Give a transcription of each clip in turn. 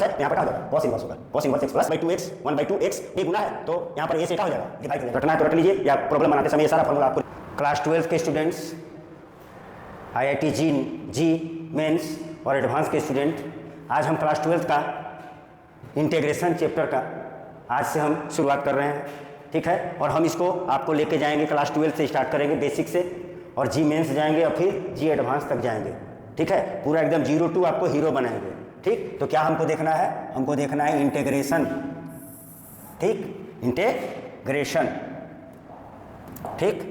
यहाँ पर क्या हो जाएगा, cos इनवर्स होगा, cos inverse x plus by 2x 1/2 x ये गुना है, तो यहाँ पर a से क्या हो जाएगा, डिवाइड हो जाएगा। रटना है तो रट लीजिए, या प्रॉब्लम बनाते समय ये सारा फॉर्मूला आपको। क्लास 12 के स्टूडेंट्स, IIT जी मेंस और एडवांस के स्टूडेंट, आज हम क्लास 12 का इंटीग्रेशन चैप्टर का आज से हम शुरुआत कर रहे हैं, ठीक है। और हम इसको आपको लेके जाएंगे, क्लास 12 से स्टार्ट करेंगे बेसिक से, और जी मेंस जाएंगे और फिर जी एडवांस तक जाएंगे, ठीक है। पूरा एकदम 0 to आपको हीरो बनाएंगे, ठीक। तो क्या हमको देखना है, हमको देखना है इंटीग्रेशन, ठीक, इंटीग्रेशन, ठीक।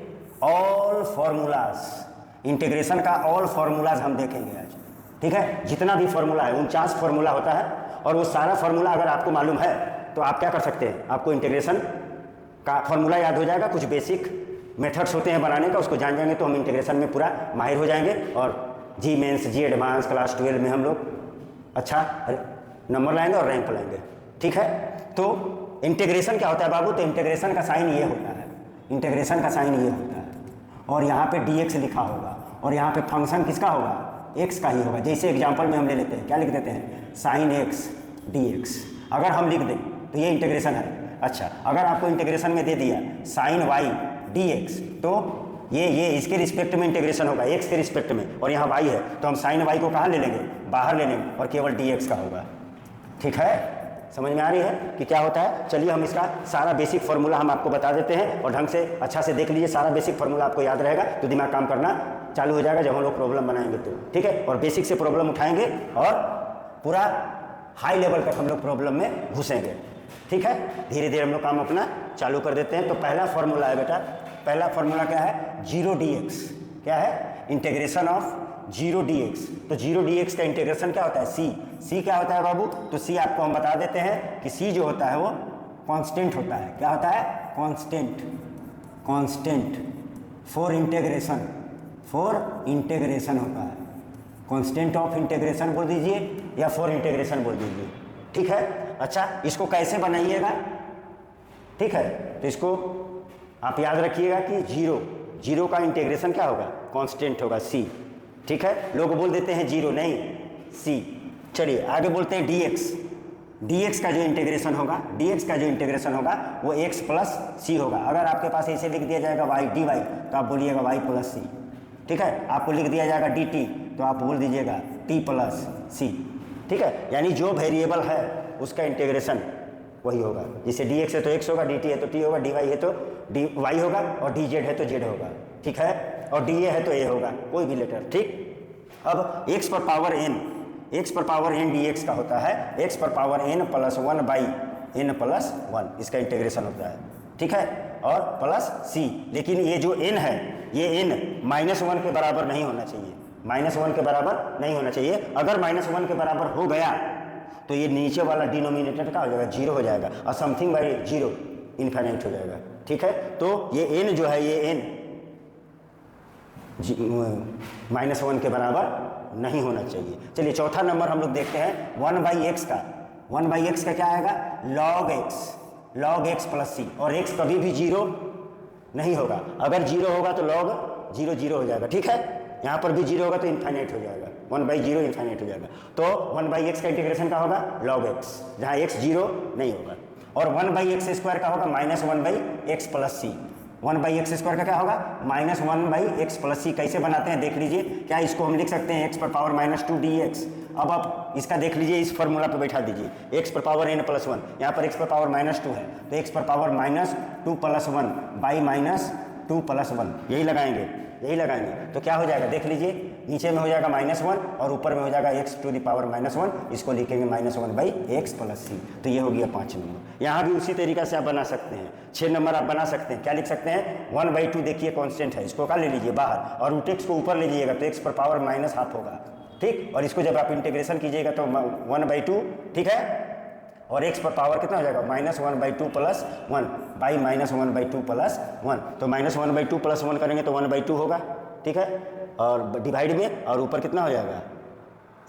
ऑल फॉर्मूलाज, इंटीग्रेशन का ऑल फॉर्मूलाज हम देखेंगे आज, ठीक है। जितना भी फॉर्मूला है 49 फॉर्मूला होता है, और वो सारा फॉर्मूला अगर आपको मालूम है तो आप क्या कर सकते हैं, आपको इंटीग्रेशन का फॉर्मूला याद हो जाएगा। कुछ बेसिक मेथड्स होते हैं बनाने का, उसको जान जाएंगे तो हम इंटीग्रेशन में पूरा माहिर हो जाएंगे, और जी मेंस जी एडवांस क्लास 12 में हम लोग अच्छा नंबर लाएंगे और रैंक लाएंगे, ठीक है। तो इंटीग्रेशन क्या होता है बाबू, तो इंटीग्रेशन का साइन ये होता है, इंटीग्रेशन का साइन ये होता है, और यहाँ पे dx लिखा होगा, और यहाँ पे फंक्शन किसका होगा, x का ही होगा। जैसे एग्जांपल में हम ले लेते हैं, क्या लिख देते हैं, साइन x dx, अगर हम लिख दें तो ये इंटीग्रेशन है। अच्छा, अगर आपको इंटीग्रेशन में दे दिया साइन y dx, तो ये इसके रिस्पेक्ट में इंटीग्रेशन होगा, x के रिस्पेक्ट में, और यहाँ y है, तो हम साइन y को कहाँ ले लेंगे, बाहर ले लेंगे, और केवल dx का होगा, ठीक है। समझ में आ रही है कि क्या होता है। चलिए हम इसका सारा बेसिक फार्मूला हम आपको बता देते हैं, और ढंग से अच्छा से देख लीजिए, सारा बेसिक फार्मूला आपको याद रहेगा तो दिमाग काम करना चालू हो जाएगा जब हम लोग प्रॉब्लम बनाएंगे तो, ठीक है। और बेसिक से प्रॉब्लम उठाएंगे और पूरा हाई लेवल तक हम लोग प्रॉब्लम में घुसेंगे, ठीक है। धीरे धीरे हम लोग काम अपना चालू कर देते हैं। तो पहला फॉर्मूला है बेटा, पहला फॉर्मूला क्या है, 0 dx, क्या है, इंटीग्रेशन ऑफ 0 dx। तो 0 dx का इंटीग्रेशन क्या होता है, c क्या होता है बाबू, तो c आपको हम बता देते हैं कि c जो होता है वो कांस्टेंट होता है। क्या होता है, कांस्टेंट, कांस्टेंट फॉर इंटीग्रेशन होता है, कांस्टेंट ऑफ इंटीग्रेशन बोल दीजिए या फॉर इंटीग्रेशन बोल दीजिए, ठीक है। अच्छा, इसको कैसे बनाइएगा, ठीक है। तो इसको आप याद रखिएगा कि 0 का इंटीग्रेशन क्या होगा, कांस्टेंट होगा c, ठीक है। लोग बोल देते हैं 0, नहीं c। चलिए आगे बोलते हैं dx का जो इंटीग्रेशन होगा, dx का जो इंटीग्रेशन होगा वो x प्लस c होगा। अगर आपके पास ऐसे लिख दिया जाएगा y dy, तो आप बोलिएगा y प्लस c, ठीक है। आपको लिख दिया जाएगा dt, तो आप बोल दीजिएगा t प्लस c, ठीक है। यानी जो वेरिएबल है उसका इंटीग्रेशन वही होगा। जैसे dx है तो x होगा, dt है तो t होगा, dy है तो dy होगा, और dz है तो z होगा, ठीक है। और dA है तो a होगा, कोई भी लेटर, ठीक। अब x पर पावर n dx का होता है x पर power n plus 1 by n plus 1, इसका इंटीग्रेशन होता है, ठीक है। और प्लस c, लेकिन ये जो n है ये n -1 के बराबर नहीं होना चाहिए, -1 के बराबर नहीं होना चाहिए। अगर -1 के बराबर हो गया तो ये नीचे वाला डिनोमिनेटर का हो जाएगा, 0 हो जाएगा, और समथिंग बाई 0 इन्फिनिट हो जाएगा, ठीक है। तो ये n जो है ये n -1 के बराबर नहीं होना चाहिए। चलिए चौथा नंबर हम लोग देखते हैं 1/x का। 1/x का क्या आएगा, log x प्लस c, और x कभी भी 0 नहीं होगा। अगर 0 होगा तो log 0 हो जाएगा, ठीक है। यहाँ पर भी 0 होगा तो इन्फिनिट हो जाएगा, 1/0 इन्फिनिट हो जाएगा। तो 1/x का इंटीग्रेशन का होगा log x, जहाँ x 0 नहीं होगा। और 1/x² का होगा -1/x प्लस c। 1/x² का क्या होगा, -1/x प्लस c। कैसे बनाते हैं देख लीजिए, क्या इसको हम लिख सकते हैं x पर पावर -2 dx। अब आप इसका देख लीजिए, इस फॉर्मूला पे बैठा दीजिए, x पर पावर n प्लस 1, यहाँ पर x पर पावर -2 है, तो x पर पावर -2 प्लस 1 बाई -2 प्लस 1, यही लगाएंगे तो क्या हो जाएगा देख लीजिए, नीचे में हो जाएगा -1 और ऊपर में हो जाएगा x टू द पावर -1, इसको लिखेंगे -1/x प्लस c। तो ये हो गया 5 नंबर। यहाँ भी उसी तरीका से आप बना सकते हैं। 6 नंबर आप बना सकते हैं, क्या लिख सकते हैं, 1/2 देखिए कांस्टेंट है, इसको क्या ले लीजिए बाहर, और रूट x को ऊपर ले लीजिएगा तो x पर पावर -1/2 होगा, ठीक। और इसको जब आप इंटीग्रेशन कीजिएगा तो 1/2, ठीक है। और x पर पावर कितना हो जाएगा, -1/2 प्लस 1 बाई -1/2 प्लस 1। तो -1/2 प्लस 1 करेंगे तो 1/2 होगा, ठीक है। और डिवाइड में, और ऊपर कितना हो जाएगा,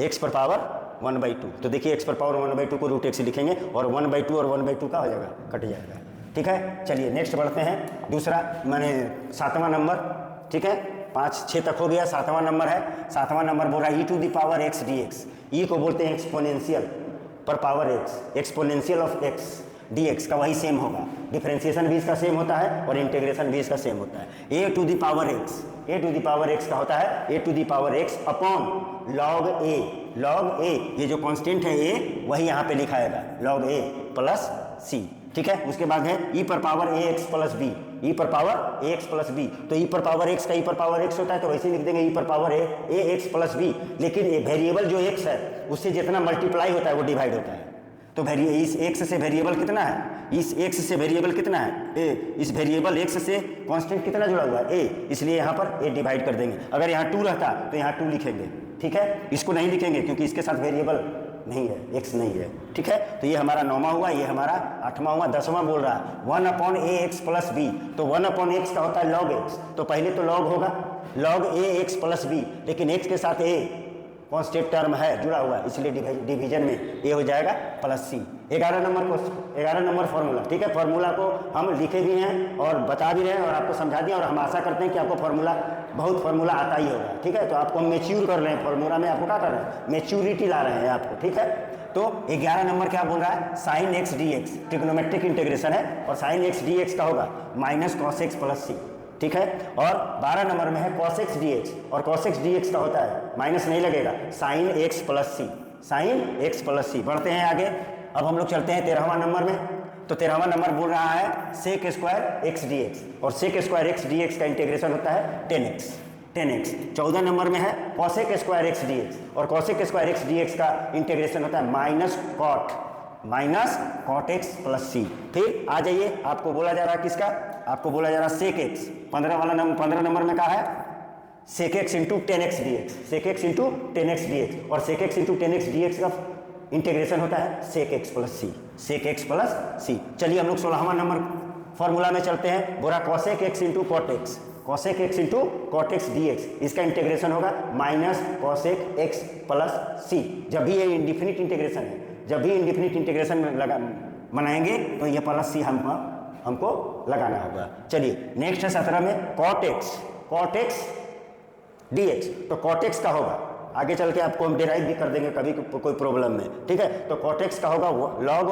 x पर पावर 1/2। तो देखिए x पर पावर 1/2 को रूट x लिखेंगे, और 1/2 और 1/2 का हो जाएगा, कट जाएगा, ठीक है। चलिए नेक्स्ट बढ़ते हैं, दूसरा माने 7वां नंबर, ठीक है। 5 6 तक हो गया, 7वां नंबर है। 7वां नंबर बोल रहा है e to the power x dx। e को बोलते हैं एक्सपोनेंशियल, पर power x, exponential of x d x का वही सेम होगा। डिफरेंशिएशन भी इसका सेम होता है और इंटीग्रेशन भी इसका सेम होता है। A to the power x, a to the power x का होता है a to the power x upon log a, log a, ये जो कांस्टेंट है ए वही यहाँ पे लिखाएगा लॉग ए प्लस सी, ठीक है। उसके बाद है ई पर पावर ए एक्स प्लस बी, ई पर पावर ए एक्स प्लस बी, तो ई पर पावर एक्स का ई पर पावर एक्स होता है तो वैसे लिख देंगे ई पर पावर ए एक्स प्लस बी, लेकिन वेरिएबल जो एक्स है उससे जितना मल्टीप्लाई होता है वो डिवाइड होता है। तो इस एक्स से वेरिएबल कितना है, इस एक्स से वेरिएबल कितना है ए, इस वेरिएबल एक्स से कांस्टेंट कितना जुड़ा हुआ है ए, इसलिए यहाँ पर ए डिवाइड कर देंगे। अगर यहाँ 2 रहता तो यहाँ 2 लिखेंगे, ठीक है। इसको नहीं लिखेंगे क्योंकि इसके साथ वेरिएबल नहीं है, एक्स नहीं है, ठीक है। तो ये हमारा 9वां हुआ, ये हमारा 8वां हुआ। 10वां बोल रहा है 1 अपॉन ए एक्स प्लस बी, तो 1 अपॉन एक्स का होता है लॉग एक्स, तो पहले तो लॉग होगा लॉग ए एक्स प्लस बी, लेकिन एक्स के साथ ए कांस्टेंट टर्म है जुड़ा हुआ है, इसलिए डिवीजन में ए हो जाएगा प्लस सी। 11 नंबर फार्मूला, ठीक है। फार्मूला को हम लिखे भी हैं और बता भी रहे हैं और आपको समझा दिया, और हम आशा करते हैं कि आपको फार्मूला बहुत फार्मूला आता ही होगा, ठीक है। तो आपको हम मेच्योर कर रहे हैं फार्मूला में, आपको क्या कर रहे हैं, मेच्योरिटी ला रहे हैं आपको, ठीक है। तो 11 नंबर क्या बोल रहा है, sine x d x, trigonometric integration है और साइन एक्स डी एक्स का होगा माइनस कॉस एक्स प्लस सी, ठीक है। और 12 नंबर में है cos x dx, और cos x dx का होता है माइनस नहीं लगेगा sin x प्लस सी, sin x प्लस सी। बढ़ते हैं आगे, अब हम लोग चलते हैं 13वां नंबर में। तो 13वां नंबर बोल रहा है sec square x d x, और sec square x d x का इंटीग्रेशन होता है 10x। 14 नंबर में है cosec square x d x, और cosec square x d x का इंटीग्रेशन होता है माइनस कॉट एक्स प्लस सी। फिर आ जाइए, आपको बोला जा रहा है किसका, आपको बोला जा रहा है सेक एक्स। 15 नंबर में कहा है sec x into 10x dx, sec x into 10x dx, और sec x into 10x dx का इंटीग्रेशन होता है sec x plus c, sec x plus c. चलिए हम लोग 16वां नंबर फॉर्मूला में चलते हैं। बोरा cosec x into cot x, cosec x into cot x d x, इसका इंटीग्रेशन होगा minus cosec x plus c. जब भी ये इंडिफिनिट इंटीग्रेशन है, जब भी इंडिफिनिट इंटीग्रेशन में बनाएंगे तो ये प्लस सी हमको लगाना होगा। चलिए नेक्स्ट है 17 में कॉट एक्स डी एक्स, तो कॉट एक्स का होगा, आगे चल के आपको हम डिराइव भी कर देंगे कभी कोई प्रॉब्लम में, ठीक है। तो कॉट एक्स का होगा log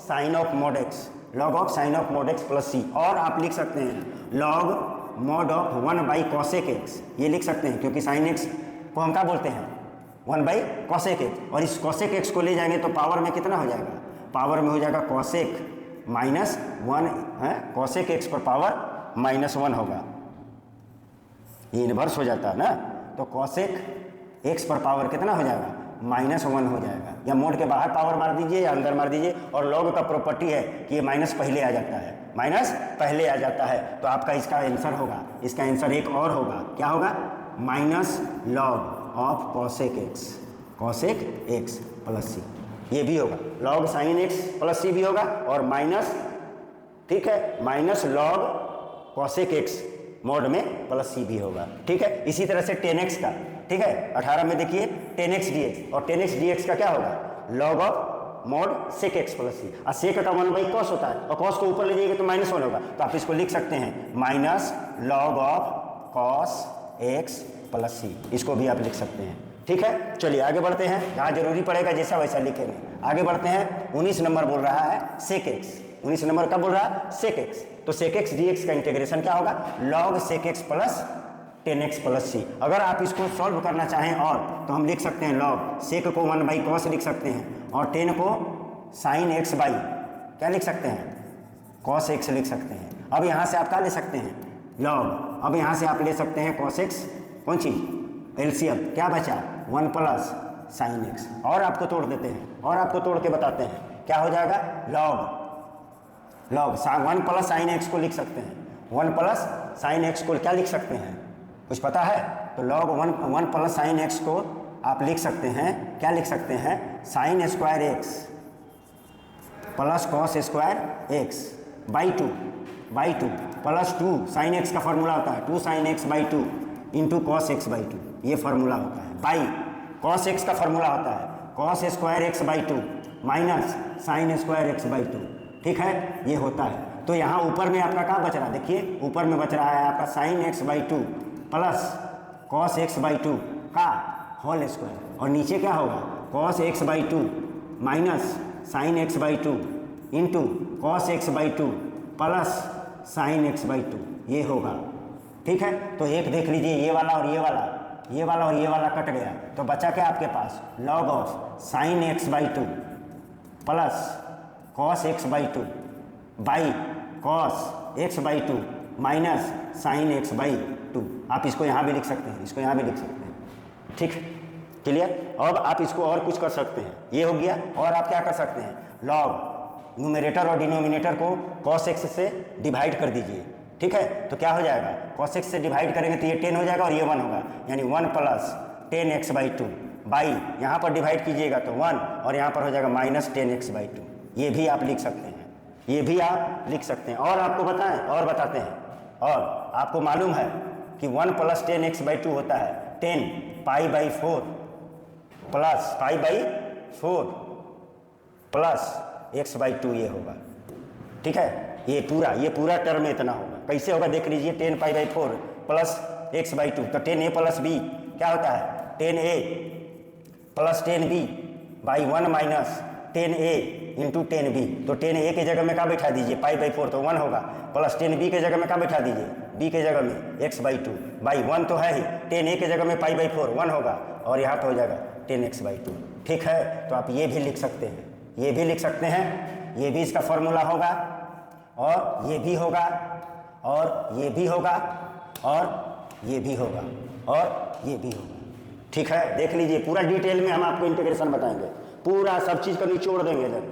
sine of mod x, log of sine of mod x plus c, और आप लिख सकते हैं log mod of 1 by cosec x, ये लिख सकते हैं क्योंकि साइन एक्स को हम क्या बोलते हैं 1 बाई कॉसेक एक्स, और इस कॉसेक एक्स को ले जाएंगे तो पावर में कितना हो जाएगा, पावर में हो जाएगा कॉसेक माइनस 1 है, कॉसेक एक्स पर पावर -1 होगा, ये इन्वर्स हो जाता है ना। तो कॉसेक एक्स पर पावर कितना हो जाएगा -1 हो जाएगा, या मोड के बाहर पावर मार दीजिए या अंदर मार दीजिए, और लॉग का प्रॉपर्टी है कि ये माइनस पहले आ जाता है, माइनस पहले आ जाता है। तो आपका इसका आंसर होगा, इसका आंसर एक और होगा, क्या होगा, minus log of cosec x plus c, ये भी होगा, log sine x plus c भी होगा, और माइनस, ठीक है, minus log cosec x mod में प्लस सी भी होगा, ठीक है। इसी तरह से 10x का, ठीक है, 18 में देखिए 10x dx, और 10x dx का क्या होगा, log of mod sec x plus c, और सेक का 1 बाई कॉस होता है, और कॉस को ऊपर ले जाइएगा तो -1 होगा, तो आप इसको लिख सकते हैं minus log of cos x plus c, इसको भी आप लिख सकते हैं, ठीक है। चलिए आगे बढ़ते हैं, जहाँ जरूरी पड़ेगा जैसा वैसा लिखेंगे। आगे बढ़ते हैं, 19 नंबर बोल रहा है सेक एक्स, 19 नंबर का बोल रहा है सेक एक्स, तो सेक एक्स डी एक्स का इंटीग्रेशन क्या होगा, log sec x plus 10x plus c. अगर आप इसको सॉल्व करना चाहें और तो हम लिख सकते हैं लॉग सेक को 1 बाई कॉस लिख सकते हैं, और 10 को साइन एक्स बाई क्या लिख सकते हैं, कॉस एक्स लिख सकते हैं। अब यहाँ से आप क्या ले सकते हैं, लॉग, अब यहाँ से आप ले सकते हैं कॉस एक्स, कौन चीज़, एलसीएम, क्या बचा 1 प्लस साइन एक्स, और आपको तोड़ देते हैं, और आपको तोड़ के बताते हैं क्या हो जाएगा, लॉग 1 प्लस साइन एक्स को लिख सकते हैं, 1 प्लस साइन एक्स को क्या लिख सकते हैं, कुछ पता है, तो लॉग 1 प्लस साइन एक्स को आप लिख सकते हैं, क्या लिख सकते हैं, sine square x plus cos square x by two plus 2 sine x का फॉर्मूला होता है 2 sign x by 2 into cos x by 2, ये फॉर्मूला होता है, बाई कॉस एक्स का फॉर्मूला होता है cos square x by 2 minus sine square x by 2, ठीक है, ये होता है। तो यहाँ ऊपर में आपका क्या बच रहा है, देखिए ऊपर में बच रहा है आपका sign x by 2 plus cos x by 2 का होल स्क्वायर, और नीचे क्या होगा, cos x by 2 minus sine x by two into cos x by two plus sign x by to, ये होगा। ठीक है, तो एक देख लीजिए, ये वाला और ये वाला, ये वाला और ये वाला कट गया, तो बचा क्या आपके पास, log of sine x by two plus cos x by two by cos x by two minus sine x by two. आप इसको यहाँ भी लिख सकते हैं, इसको यहाँ भी लिख सकते हैं। ठीक, क्लियर। अब आप इसको और कुछ कर सकते हैं, ये हो गया। और आप क्या कर सकते हैं, लॉग न्यूमरेटर और डिनोमिनेटर को कॉस एक्स से डिवाइड कर दीजिए। ठीक है, तो क्या हो जाएगा, कॉस एक्स से डिवाइड करेंगे तो ये 10 हो जाएगा और ये 1 होगा, यानी 1 plus 10x by two by, यहाँ पर डिवाइड कीजिएगा तो 1 और यहाँ पर हो जाएगा माइनस 10x बाई टू। ये भी आप लिख सकते हैं, ये भी आप लिख सकते हैं। और आपको बताएं, और बताते हैं, और आपको मालूम है कि 1 प्लस 10x बाई टू होता है 10 pi by 4 plus pi by 4 plus x by two, ये होगा। ठीक है, ये पूरा टर्म में इतना होगा। कैसे होगा देख लीजिए, 10 pi by 4 plus x by two, तो 10a प्लस b क्या होता है, 10a plus 10b by 1 minus 10a into 10b। तो 10a के जगह में क्या बैठा दीजिए, पाई बाई 4 तो 1 होगा, प्लस 10b के जगह में क्या बैठा दीजिए, b के जगह में x बाई टू बाई 1 तो है ही, 10a के जगह में पाई बाई 4 1 होगा और यहाँ पर हो जाएगा 10x बाई टू। ठीक है, तो आप ये भी लिख सकते हैं, ये भी लिख सकते हैं, ये भी इसका फॉर्मूला होगा, और ये भी होगा, और ये भी होगा, और ये भी होगा, और ये भी होगा। ठीक है, देख लीजिए, पूरा डिटेल में हम आपको इंटीग्रेशन बताएंगे, पूरा सब चीज़ का निचोड़ देंगे इधर।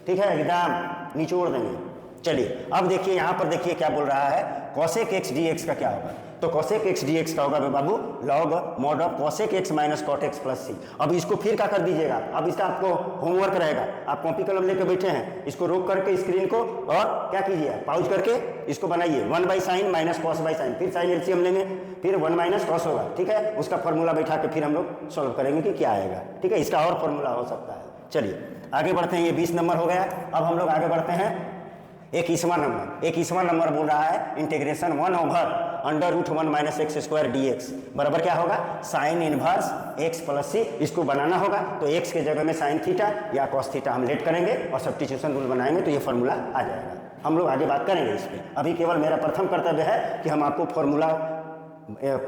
ठीक है, एकदम निचोड़ देंगे। चलिए अब देखिए, यहाँ पर देखिए क्या बोल रहा है, कॉसेक एक्स डी एक्स का क्या होगा, तो कॉसेक एक्स डी एक्स का होगा बाबू log mod of cosec x minus cot x plus c. अब इसको फिर क्या कर दीजिएगा, अब इसका आपको होमवर्क रहेगा, आप कॉपी कलम लेके बैठे हैं, इसको रोक करके स्क्रीन को और क्या कीजिए, पाउज करके इसको बनाइए, 1 by sine minus cos by sine, फिर साइन एलसीएम लेंगे, फिर 1 माइनस कॉस होगा। ठीक है, उसका फॉर्मूला बैठा के फिर हम लोग सॉल्व करेंगे कि क्या आएगा। ठीक है, इसका और फॉर्मूला हो सकता है। चलिए आगे बढ़ते हैं, ये 20 नंबर हो गया। अब हम लोग आगे बढ़ते हैं 21वां नंबर। 21वां नंबर बोल रहा है integration 1 over under root 1 minus x square d x बराबर क्या होगा, sine inverse x plus c. इसको बनाना होगा तो एक्स के जगह में साइन थीटा या कॉस थीटा हम लेट करेंगे और सब्स्टिट्यूशन रूल बनाएंगे तो ये फॉर्मूला आ जाएगा। हम लोग आगे बात करेंगे इस पर। अभी केवल मेरा प्रथम कर्तव्य है कि हम आपको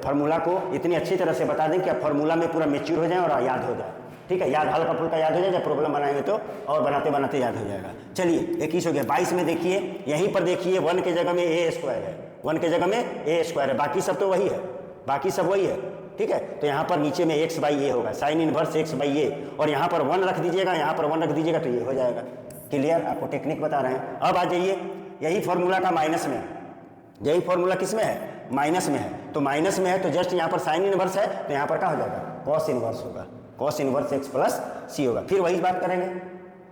फार्मूला को इतनी अच्छी तरह से बता दें कि आप फार्मूला में पूरा मेच्योर हो जाए और याद हो जाए। ठीक है, याद हल्का फुल्का याद हो जाए, जब प्रॉब्लम बनाएंगे तो और बनाते बनाते याद हो जाएगा। चलिए 21 हो गया। 22 में देखिए, यहीं पर देखिए 1 के जगह में ए स्क्वायर है, 1 के जगह में ए स्क्वायर है, बाकी सब तो वही है, बाकी सब वही है। ठीक है, तो यहाँ पर नीचे में एक्स बाई ए होगा, साइन इनवर्स एक्स बाई ए, और यहाँ पर 1 रख दीजिएगा, यहाँ पर 1 रख दीजिएगा तो ये हो जाएगा। क्लियर, आपको टेक्निक बता रहे हैं। अब आ जाइए, यही फॉर्मूला का माइनस में, यही फॉर्मूला किस में है, माइनस में है। तो माइनस में है तो जस्ट यहाँ पर साइन इनवर्स है तो यहाँ पर क्या हो जाएगा, कॉस इनवर्स होगा, कॉस इनवर्स एक्स प्लस सी होगा। फिर वही बात करेंगे,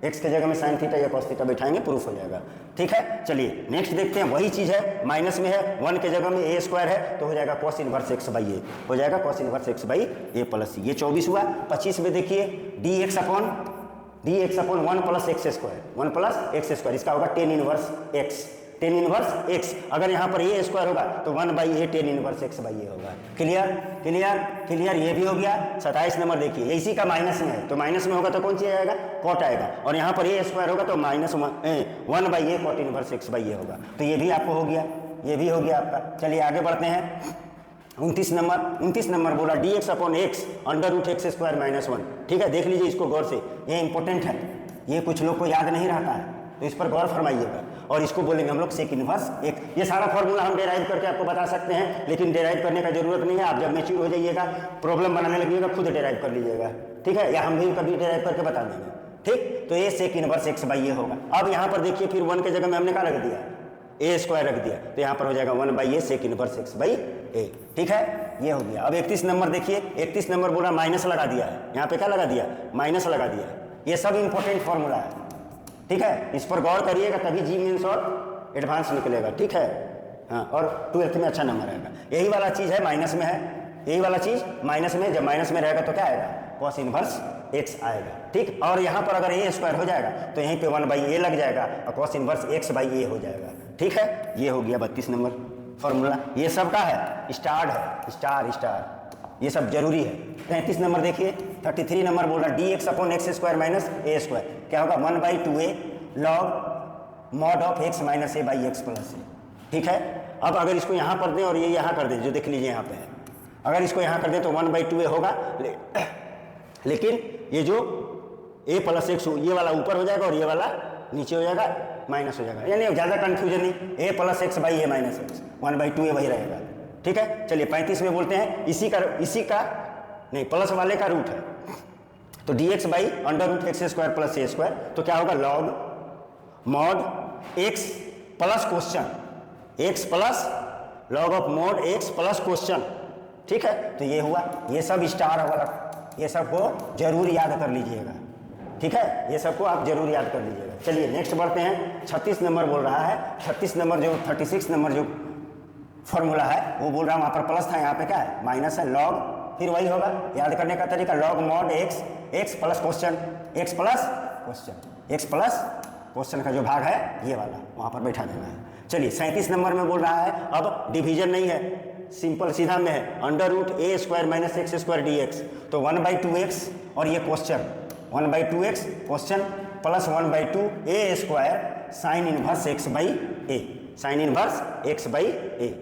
एक्स के जगह में साइन थीटा या कॉस थीटा बैठाएंगे, प्रूफ हो जाएगा। ठीक है, चलिए नेक्स्ट देखते हैं। वही चीज़ है, माइनस में है, 1 के जगह में ए स्क्वायर है तो हो जाएगा cos inverse x by a, हो जाएगा cos inverse x by a plus c. ये 24 हुआ। 25 में देखिए d x upon 1 plus x square, 1 plus x square, इसका होगा tan inverse x, tan inverse x. अगर यहाँ पर ए स्क्वायर होगा तो 1 by a tan inverse x by a होगा। क्लियर क्लियर क्लियर, ये भी हो गया। 27 नंबर देखिए, इसी का माइनस में है तो माइनस में होगा तो कौन सी आएगा, कॉट आएगा, और यहाँ पर ए स्क्वायर होगा तो minus 1 by a cot inverse x by a होगा। तो ये भी आपको हो गया, ये भी हो गया आपका। चलिए आगे बढ़ते हैं। 29 नंबर बोला d x upon x under root x square minus 1। ठीक है, देख लीजिए इसको गौर से, ये इंपॉर्टेंट है, ये कुछ लोग को याद नहीं रहता है तो इस पर गौर फरमाइएगा। और इसको बोलेंगे हम लोग सेक इनवर्स एक। ये सारा फॉर्मूला हम डेराइव करके आपको बता सकते हैं, लेकिन डेराइव करने का जरूरत नहीं है। आप जब मैच्योर हो जाइएगा, प्रॉब्लम बनाने लगिएगा, खुद डेराइव कर लीजिएगा। ठीक है, या हम भी कभी डेराइव करके बता देंगे। ठीक, तो ये सेक इनवर्स एक्स बाई ए होगा। अब यहाँ पर देखिए फिर 1 के जगह में हमने क्या रख दिया, ए स्क्वायर रख दिया, तो यहाँ पर हो जाएगा 1 by a sec inverse x by a. ठीक है, ये हो गया। अब 31 नंबर देखिए, 31 नंबर बोला माइनस लगा दिया है, यहाँ पे क्या लगा दिया, माइनस लगा दिया है। ये सब इंपॉर्टेंट फॉर्मूला है। ठीक है, इस पर गौर करिएगा तभी जी मीन्स और एडवांस निकलेगा। ठीक है, हाँ, और 12th में अच्छा नंबर आएगा। यही वाला चीज़ है, माइनस में है, यही वाला चीज़ माइनस में। जब माइनस में रहेगा तो क्या आएगा, कॉस इनवर्स एक्स आएगा। ठीक, और यहाँ पर अगर ए स्क्वायर हो जाएगा तो यहीं पे 1 बाई ए लग जाएगा और cos inverse x by a हो जाएगा। ठीक है, ये हो गया 32 नंबर फॉर्मूला। ये सब का है, स्टार है, स्टार स्टार। ये सब जरूरी है। 33 नंबर देखिए, 33 नंबर बोल रहा d x upon x square minus a square, क्या होगा 1/2a log mod of x minus a by x plus a. ठीक है, अब अगर इसको यहाँ पर दें और ये यहाँ कर दें, जो देख लीजिए यहाँ पे है, अगर इसको यहाँ कर दें तो 1/2a होगा, लेकिन ये जो a प्लस एक्स ये वाला ऊपर हो जाएगा और ये वाला नीचे हो जाएगा, माइनस हो जाएगा, यानी ज़्यादा कन्फ्यूजन नहीं, a plus x by A minus x, 1/2a वही रहेगा। ठीक है, चलिए 35 में बोलते हैं, इसी का नहीं प्लस वाले का रूट है, तो d x by under root x square plus a square, तो क्या होगा log mod x plus question, x plus log of mod x plus question. ठीक है, तो ये हुआ, ये सब स्टार वाला, ये सबको जरूर याद कर लीजिएगा। ठीक है, ये सबको आप जरूर याद कर लीजिएगा। चलिए नेक्स्ट बढ़ते हैं, 36 नंबर बोल रहा है, 36 नंबर जो 36 नंबर जो फॉर्मूला है वो बोल रहा है, वहाँ पर प्लस था, यहाँ पे क्या है माइनस है, लॉग फिर वही होगा, याद करने का तरीका log mod x, x plus question, x plus question, x plus question का जो भाग है ये वाला वहाँ पर बैठा देना है। चलिए 37 नंबर में बोल रहा है, अब डिवीजन नहीं है, सिंपल सीधा में है, under root a square minus x square d x, तो 1/2x और ये question 1/2x question plus 1/2 a square sine inverse x by a, sine inverse x by a.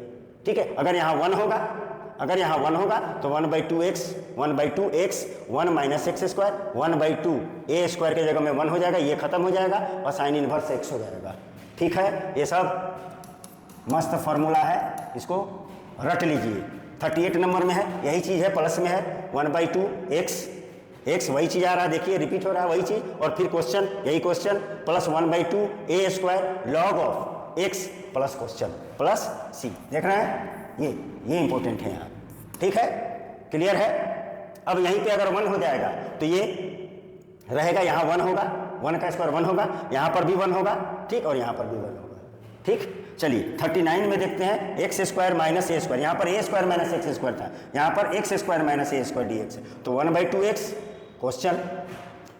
ठीक है, अगर यहाँ 1 होगा, अगर यहाँ 1 होगा तो 1/2x 1 minus x square 1/2 a square के जगह में 1 हो जाएगा, ये खत्म हो जाएगा और साइन इनवर्स एक्स हो जाएगा। ठीक है, ये सब मस्त फॉर्मूला है, इसको रट लीजिए। 38 नंबर में है, यही चीज़ है, प्लस में है 1/2x, एक्स वही चीज़ आ रहा है, देखिए रिपीट हो रहा है वही चीज़, और फिर क्वेश्चन यही question plus 1/2 a square log of x plus question plus c, देख रहे हैं, ये इंपॉर्टेंट है यहाँ। ठीक है, क्लियर है। अब यहीं पे अगर 1 हो जाएगा तो ये रहेगा, यहाँ 1 होगा, 1 का स्क्वायर 1 होगा, यहाँ पर भी 1 होगा, ठीक, और यहाँ पर भी 1 होगा। ठीक, चलिए 39 में देखते हैं, x square minus a square, यहाँ पर a square minus x square था, यहाँ पर x square minus a square d x, तो 1/2x क्वेश्चन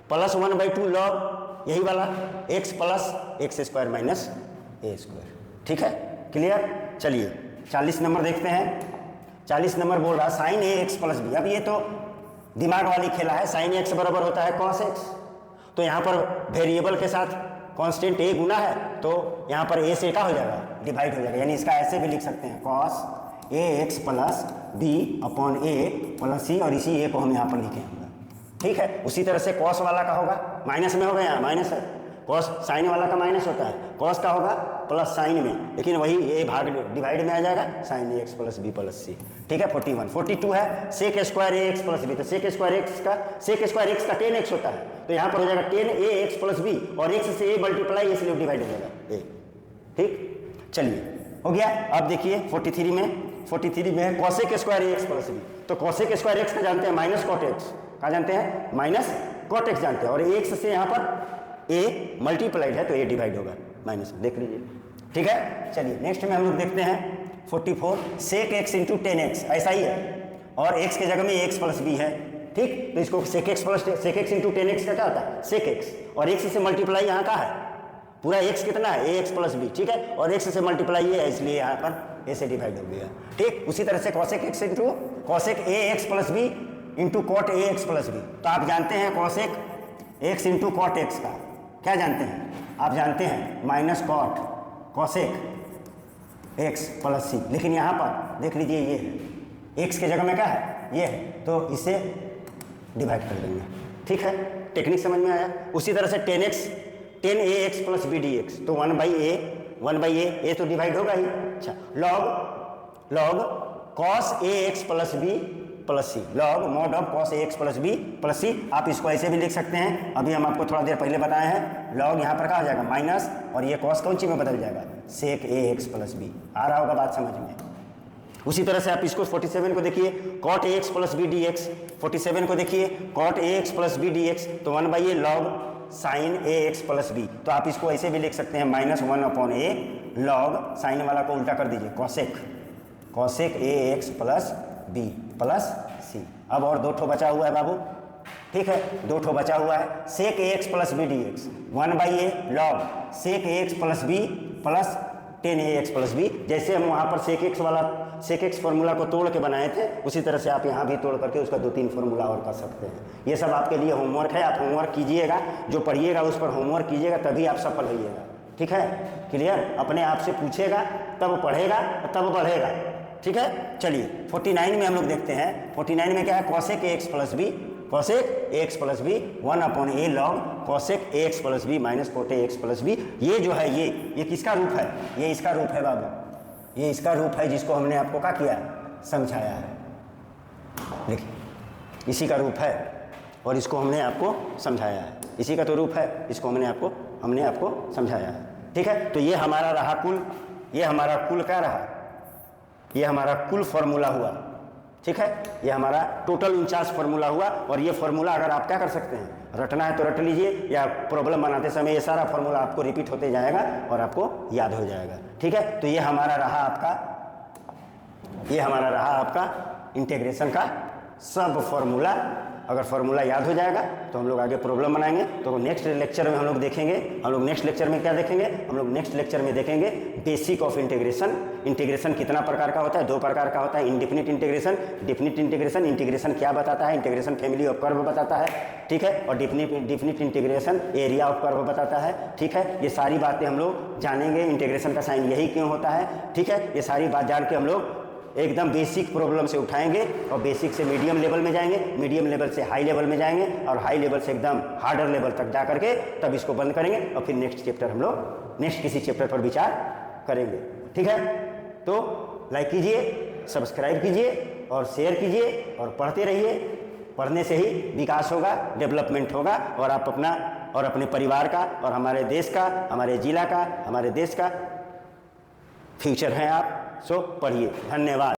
प्लस 1/2 लॉग यही वाला x plus x square minus a square. ठीक है, क्लियर। चलिए 40 नंबर देखते हैं, 40 नंबर बोल रहा है sign a x plus B. अब ये तो दिमाग वाली खेला है, साइन एक्स बराबर होता है कॉस एक्स, तो यहाँ पर वेरिएबल के साथ कांस्टेंट ए गुना है, तो यहाँ पर ए से क्या हो जाएगा, डिवाइड हो जाएगा, यानी इसका ऐसे भी लिख सकते हैं cos a x plus B upon A plus c, और इसी ए को हम यहाँ पर लिखेंगे। ठीक है, उसी तरह से कॉस वाला का होगा, माइनस में होगा, यहाँ माइनस है, कॉस साइन वाला का माइनस होता है, कॉस का होगा प्लस साइन में, लेकिन वही ए भाग डिवाइड में आ जाएगा, sign a x plus b plus सी। ठीक है, 41 42 है सेक स्क्वायर ए एक्स प्लस बी, तो सेक स्क्वायर एक्स का 10x होता है, तो यहाँ पर हो जाएगा 10 ए एक्स प्लस बी, और एक्स से ए मल्टीप्लाई इसलिए डिवाइड हो जाएगा ए। ठीक, चलिए हो गया। अब देखिए 43 में है कॉसेक स्क्वायर ए एक्स प्लस बी, तो कॉसेक स्क्वायर एक्स का जानते हैं माइनस कॉट एक्स, क्या जानते हैं माइनस कॉट एक्स जानते हैं, और एक्स से यहाँ पर ए मल्टीप्लाइड है तो ए डिवाइड होगा माइनस, देख लीजिए। ठीक है, चलिए नेक्स्ट में हम लोग देखते हैं 44 सेक एक्स इंटू 10x, ऐसा ही है, और x के जगह में एक्स प्लस बी है। ठीक, तो इसको सेक एक्स इंटू 10x का क्या होता है सेक एक्स, और x से मल्टीप्लाई यहाँ का है, पूरा x कितना है ए एक्स प्लस बी। ठीक है, और x से मल्टीप्लाई ये है, इसलिए यहाँ पर ए से डिवाइड हो गया। ठीक, उसी तरह से cosec x into cosec a x plus b into cot a x plus b, तो आप जानते हैं cosec x into cot x का क्या जानते हैं, आप जानते हैं minus cot cosec x plus c, लेकिन यहाँ पर देख लीजिए ये है, एक्स के जगह में क्या है ये है, तो इसे डिवाइड कर देंगे। ठीक है, टेक्निक समझ में आया। उसी तरह से 10 a x plus b d x, तो 1/a तो डिवाइड होगा ही। अच्छा, log cos a x plus b plus c, log mod of cos a x plus b plus c, आप इसको ऐसे भी लिख सकते हैं, अभी हम आपको थोड़ा देर पहले बताए हैं, लॉग यहाँ पर कहा जाएगा माइनस, और ये कॉस कौन सी में बदल जाएगा सेक ए एक्स प्लस बी। आ रहा होगा बात समझ में। उसी तरह से आप इसको 47 को देखिए, cot a x plus b d x, 47 को देखिए cot a x plus b d x, तो 1/a log sine a x plus b, तो आप इसको ऐसे भी लिख सकते हैं -1/a लॉग, साइन वाला को उल्टा कर दीजिए cosec a x plus b plus c. अब और 2 ठो बचा हुआ है बाबू, ठीक है, 2 ठो बचा हुआ है, sec a x plus b d x, 1/a log sec a x plus b plus 10ax plus b. जैसे हम वहाँ पर सेक एक्स फार्मूला को तोड़ के बनाए थे, उसी तरह से आप यहाँ भी तोड़ करके उसका 2-3 फार्मूला और कर सकते हैं। ये सब आपके लिए होमवर्क है, आप होमवर्क कीजिएगा, जो पढ़िएगा उस पर होमवर्क कीजिएगा, तभी आप सफल होइएगा। ठीक है, क्लियर? अपने आप से पूछेगा तब पढ़ेगा तब बढ़ेगा। ठीक है, चलिए 49 में हम लोग देखते हैं। 49 में क्या है? Cosec ax plus b, cosec ax plus b 1/a log cosec ax plus b minus cot ax plus b. ये जो है ये किसका रूप है? ये इसका रूप है बाबू, ये इसका रूप है जिसको हमने आपको क्या किया? समझाया है। देखिए, इसी का रूप है और इसको हमने आपको समझाया है। इसी का तो रूप है, इसको हमने आपको समझाया है। ठीक है, तो ये हमारा रहा कुल, ये हमारा कुल क्या रहा? ये हमारा कुल फार्मूला हुआ। ठीक है, ये हमारा टोटल 49 फार्मूला हुआ। और ये फार्मूला अगर आप क्या कर सकते हैं, रटना है तो रट लीजिए, या प्रॉब्लम बनाते समय ये सारा फार्मूला आपको रिपीट होते जाएगा और आपको याद हो जाएगा। ठीक है, तो ये हमारा रहा आपका इंटीग्रेशन का सब फार्मूला। अगर फार्मूला याद हो जाएगा तो हम लोग आगे प्रॉब्लम बनाएंगे। तो नेक्स्ट लेक्चर में हम लोग देखेंगे, हम लोग नेक्स्ट लेक्चर में क्या देखेंगे? हम लोग नेक्स्ट लेक्चर में देखेंगे बेसिक ऑफ इंटीग्रेशन। इंटीग्रेशन कितना प्रकार का होता है? 2 प्रकार का होता है, indefinite integration, definite integration. Integration क्या बताता है? इंटीग्रेशन फैमिली ऑफ कर्व बताता है। ठीक है, और definite integration area of curve बताता है। ठीक है, ये सारी बातें हम लोग जानेंगे। इंटीग्रेशन का साइन यही क्यों होता है? ठीक है, ये सारी बात जान के हम लोग एकदम बेसिक प्रॉब्लम से उठाएंगे और बेसिक से मीडियम लेवल में जाएंगे, मीडियम लेवल से हाई लेवल में जाएंगे और हाई लेवल से एकदम हार्डर लेवल तक जा करके तब इसको बंद करेंगे और फिर नेक्स्ट चैप्टर हम लोग नेक्स्ट किसी चैप्टर पर विचार करेंगे। ठीक है, तो लाइक कीजिए, सब्सक्राइब कीजिए और शेयर कीजिए और पढ़ते रहिए। पढ़ने से ही विकास होगा, डेवलपमेंट होगा और आप अपना और अपने परिवार का और हमारे देश का, हमारे जिला का, हमारे देश का फ्यूचर हैं आप। सो पढ़िए। धन्यवाद।